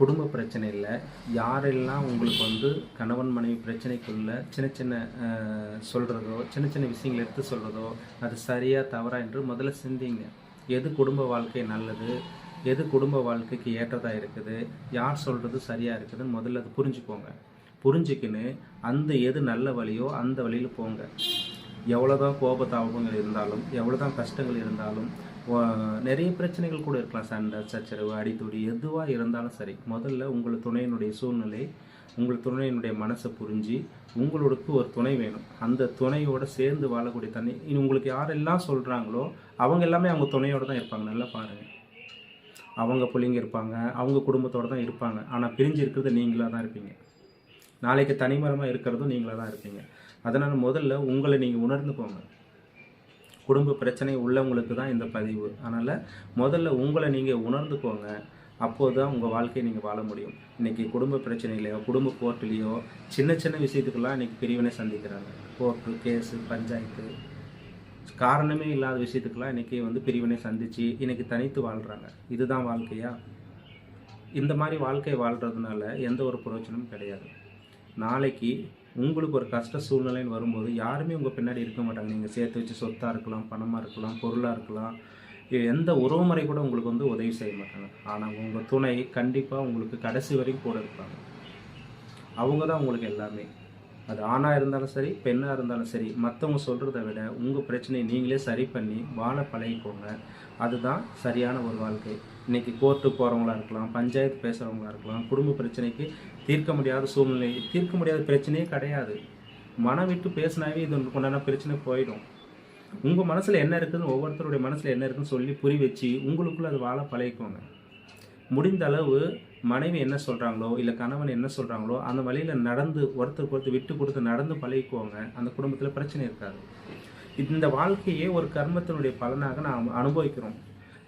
குடும்ப பிரச்சனையில் யாரெல்லாம் உங்களுக்கு வந்து கணவன் மனைவி பிரச்சனைக்குள்ள சின்ன சின்ன சொல்கிறதோ சின்ன சின்ன விஷயங்களை எடுத்து சொல்கிறதோ அது சரியாக தவறா என்று முதல்ல சிந்திங்க. எது குடும்ப வாழ்க்கை நல்லது, எது குடும்ப வாழ்க்கைக்கு ஏற்றதாக இருக்குது, யார் சொல்கிறது சரியாக இருக்குதுன்னு முதல்ல அது புரிஞ்சுக்கோங்க. புரிஞ்சுக்கின்னு அந்த எது நல்ல வழியோ அந்த வழியில் போங்க. எவ்வளோதான் கோபத்தாபங்கள் இருந்தாலும், எவ்வளோதான் கஷ்டங்கள் இருந்தாலும், நிறைய பிரச்சனைகள் கூட இருக்கலாம். சண்டை சச்சரவு அடித்துடி எதுவாக இருந்தாலும் சரி, முதல்ல உங்கள் துணையினுடைய சூழ்நிலை, உங்கள் துணையினுடைய மனசை புரிஞ்சு உங்களுக்கு ஒரு துணை வேணும். அந்த துணையோடு சேர்ந்து வாழக்கூடிய தண்ணி உங்களுக்கு யாரெல்லாம் சொல்கிறாங்களோ அவங்க எல்லாமே அவங்க துணையோடு தான் இருப்பாங்க. நல்லா பாருங்கள். அவங்க பிள்ளைங்க இருப்பாங்க, அவங்க குடும்பத்தோடு தான் இருப்பாங்க. ஆனால் பிரிஞ்சு இருக்கிறது நீங்களாக தான் இருப்பீங்க. நாளைக்கு தனிமரமாக இருக்கிறதும் நீங்களாக தான் இருப்பீங்க. அதனால் முதல்ல உங்களை நீங்கள் உணர்ந்துக்கோங்க. குடும்ப பிரச்சனை உள்ளவங்களுக்கு தான் இந்த பதிவு. அதனால் முதல்ல உங்களை நீங்கள் உணர்ந்துக்கோங்க. அப்போது தான் உங்கள் வாழ்க்கையை நீங்கள் வாழ முடியும். இன்றைக்கி குடும்ப பிரச்சனையிலையோ குடும்ப கோர்ட்டுலேயோ சின்ன சின்ன விஷயத்துக்கெல்லாம் இன்றைக்கி பிரிவினை சந்திக்கிறாங்க. கோர்ட்டு கேஸு பஞ்சாயத்து காரணமே இல்லாத விஷயத்துக்கெல்லாம் இன்றைக்கி வந்து பிரிவினை சந்தித்து இன்றைக்கி தனித்து வாழ்கிறாங்க. இதுதான் வாழ்க்கையா? இந்த மாதிரி வாழ்க்கை வாழ்கிறதுனால எந்த ஒரு பிரயோஜனமும் கிடையாது. நாளைக்கு உங்களுக்கு ஒரு கஷ்ட சூழ்நிலைன்னு வரும்போது யாருமே உங்கள் பின்னாடி இருக்க மாட்டாங்க. நீங்கள் சேர்த்து வச்சு சொத்தாக இருக்கலாம், பணமாக இருக்கலாம், பொருளாக இருக்கலாம், எந்த உறவுமுறை கூட உங்களுக்கு வந்து உதவி செய்ய மாட்டாங்க. ஆனால் உங்கள் துணை கண்டிப்பாக உங்களுக்கு கடைசி வரைக்கும் கூட இருப்பாங்க. அவங்க தான் உங்களுக்கு எல்லாமே. அது ஆணாக இருந்தாலும் சரி, பெண்ணாக இருந்தாலும் சரி, மற்றவங்க சொல்கிறத விட உங்கள் பிரச்சனையை நீங்களே சரி பண்ணி வாழ பழகிக்கோங்க. அதுதான் சரியான ஒரு வாழ்க்கை. இன்றைக்கி கோர்ட்டு போகிறவங்களா இருக்கலாம், பஞ்சாயத்து பேசுகிறவங்களா இருக்கலாம், குடும்ப பிரச்சனைக்கு தீர்க்க முடியாத சூழ்நிலை, தீர்க்க முடியாத பிரச்சனையே கிடையாது. மனம் விட்டு பேசினாவே இது கொண்டான பிரச்சனை போயிடும். உங்கள் மனசில் என்ன இருக்குதுன்னு, ஒவ்வொருத்தருடைய மனசில் என்ன இருக்குதுன்னு சொல்லி புரி வச்சு உங்களுக்குள்ளே அது வாழ பழகிக்கோங்க. முடிந்த அளவு மனைவி என்ன சொல்கிறாங்களோ இல்லை கணவன் என்ன சொல்கிறாங்களோ அந்த வழியில் நடந்து ஒருத்தருக்கு ஒருத்தர் விட்டு கொடுத்து நடந்து பழகிக்குவாங்க. அந்த குடும்பத்தில் பிரச்சனை இருக்காது. இந்த வாழ்க்கையே ஒரு கர்மத்தினுடைய பலனாக நாம் அனுபவிக்கிறோம்.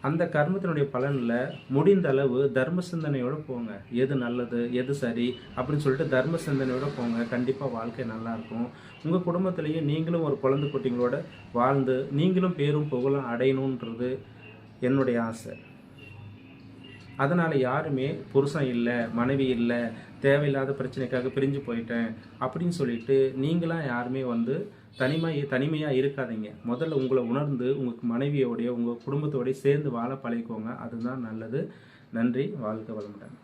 அந்த கர்மத்தினுடைய பலனில் முடிந்த அளவு தர்ம சிந்தனையோடு போங்க. எது நல்லது எது சரி அப்படின்னு சொல்லிட்டு தர்ம சிந்தனையோடு போங்க. கண்டிப்பாக வாழ்க்கை நல்லாயிருக்கும். உங்கள் குடும்பத்திலையும் நீங்களும் ஒரு குழந்தை குட்டிங்களோட வாழ்ந்து நீங்களும் பேரும் புகழும் அடையணுன்றது என்னுடைய ஆசை. அதனால் யாருமே புருஷன் இல்லை, மனைவி இல்லை, தேவையில்லாத பிரச்சனைக்காக பிரிஞ்சு போயிட்டேன் அப்படின்னு சொல்லிட்டு நீங்களாம் யாருமே வந்து தனிமையாக இருக்காதீங்க. முதல்ல உங்களை உணர்ந்து உங்கள் மனைவியோடைய உங்கள் குடும்பத்தோடய சேர்ந்து வாழ பழகிக்கோங்க. அதுதான் நல்லது. நன்றி. வாழ்க வளமுடன்.